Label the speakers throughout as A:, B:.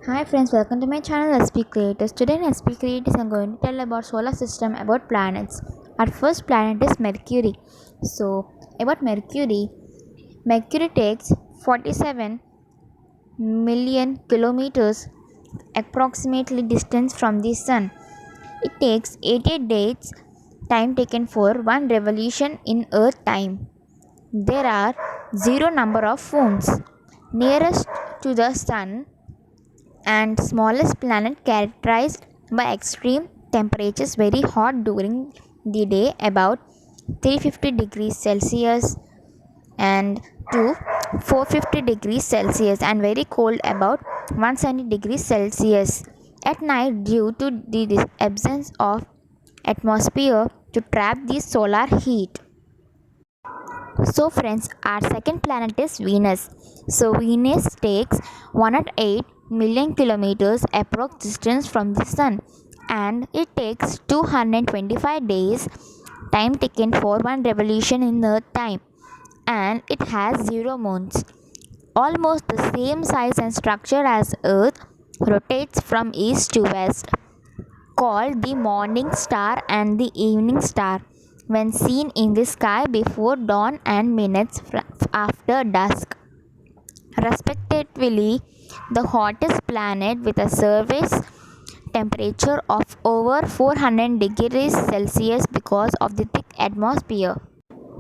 A: Hi friends, welcome to my channel SP Creators. Today in SP Creators I'm going to tell about solar system, about planets. Our first planet is Mercury. So about Mercury, Mercury takes 47 million kilometers approximately distance from the sun. It takes 88 days time taken for one revolution in Earth time. There are zero number of moons. Nearest to the sun and smallest planet characterized by extreme temperatures, very hot during the day about 350 degrees celsius and to 450 degrees celsius, and very cold about 170 degrees celsius at night due to the absence of atmosphere to trap the solar heat. So friends, our second planet is Venus. So Venus takes 108 million kilometers approx distance from the sun, and it takes 225 days time taken for one revolution in Earth time, and it has zero moons. Almost the same size and structure as Earth, rotates from east to west, called the morning star and the evening star when seen in the sky before dawn and minutes after dusk, respectively. The hottest planet with a surface temperature of over 400 degrees Celsius because of the thick atmosphere.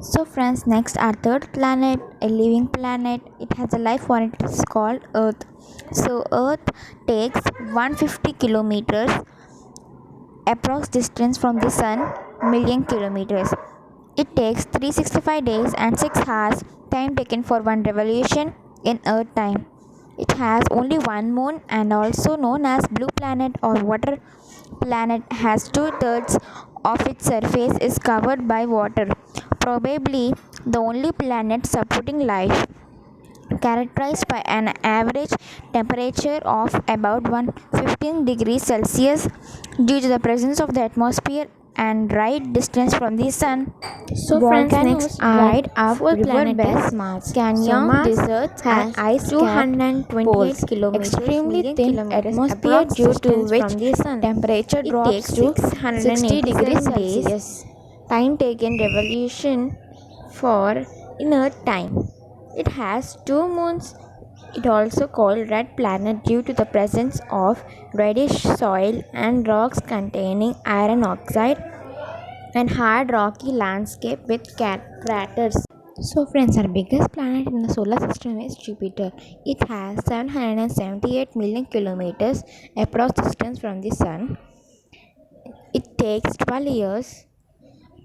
A: So friends, next our third planet, a living planet. It has a life on it. It's called Earth. So Earth takes 150 kilometers approx distance from the sun, million kilometers. It takes 365 days and 6 hours time taken for one revolution in Earth time. It has only one moon, and also known as blue planet or water planet, has two-thirds of its surface is covered by water. Probably the only planet supporting life, characterized by an average temperature of about 115 degrees Celsius due to the presence of the atmosphere and right distance from the sun. So friends, next
B: Volcanoes
A: dried
B: are
A: up
B: fourth planet
A: riverbeds,
B: is Mars.
A: canyon
B: Mars
A: deserts
B: has
A: and ice
B: 228
A: poles,
B: kilometers
A: extremely
B: million
A: thin
B: kilometers
A: atmosphere
B: approx
A: due to
B: distance
A: which
B: from the sun.
A: temperature
B: It
A: drops
B: takes
A: to 60 degrees
B: 687 days
A: Celsius.
B: time taken revolution for in Earth time. It has two moons. It also called red planet due to the presence of reddish soil and rocks containing iron oxide and hard rocky landscape with craters.
A: So friends, our biggest planet in the solar system is Jupiter. It has 778 million kilometers approx distance from the sun. It takes 12 years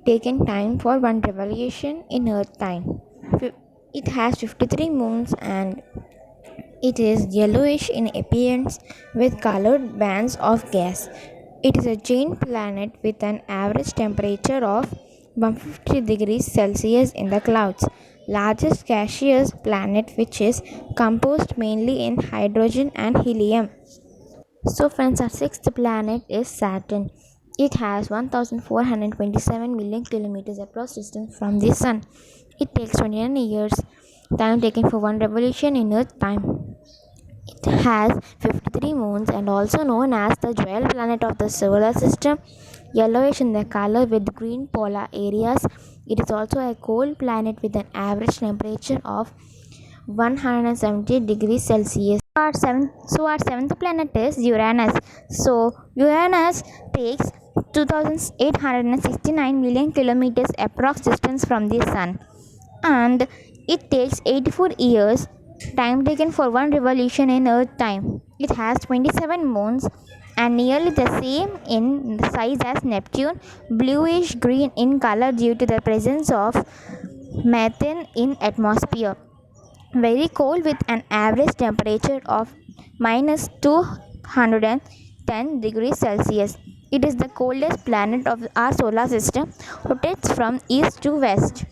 A: taken time for one revolution in Earth time. It has 53 moons, and it is yellowish in appearance with colored bands of gas. It is a giant planet with an average temperature of 150 degrees Celsius in the clouds. Largest gaseous planet, which is composed mainly in hydrogen and helium. So friends, our sixth planet is Saturn. It has 1427 million kilometers approx distance from the sun. It takes 29 years time taken for one revolution in Earth time. It has 53 moons and also known as the jewel planet of the solar system, yellowish in the color with green polar areas. It is also a cold planet with an average temperature of 170 degrees Celsius. Our seventh planet is Uranus. So Uranus takes 2869 million kilometers approx distance from the sun, and it takes 84 years time taken for one revolution in Earth time. It has 27 moons and nearly the same in size as Neptune, bluish green in color due to the presence of methane in atmosphere. Very cold with an average temperature of minus 210 degrees Celsius. It is the coldest planet of our solar system, rotates from east to west.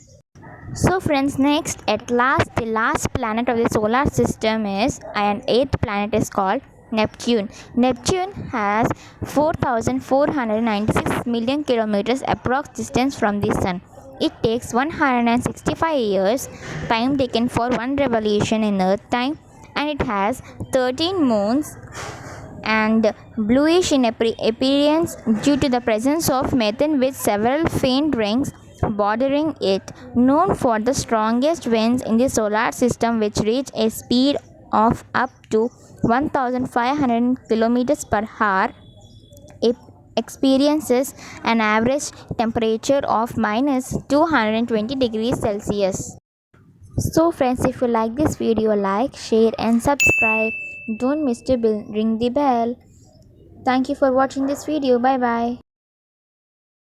A: So friends, next at last the last planet of the solar system is, and eighth planet is called Neptune. Neptune has 4496 million kilometers approx distance from the sun. It takes 165 years time taken for one revolution in Earth time, and it has 13 moons and bluish in appearance due to the presence of methane with several faint rings bordering it. Known for the strongest winds in the solar system, which reach a speed of up to 1500 kilometers per hour, it experiences an average temperature of minus 220 degrees Celsius. So friends, if you like this video, like, share and subscribe. Don't miss to ring the bell. Thank you for watching this video. Bye bye.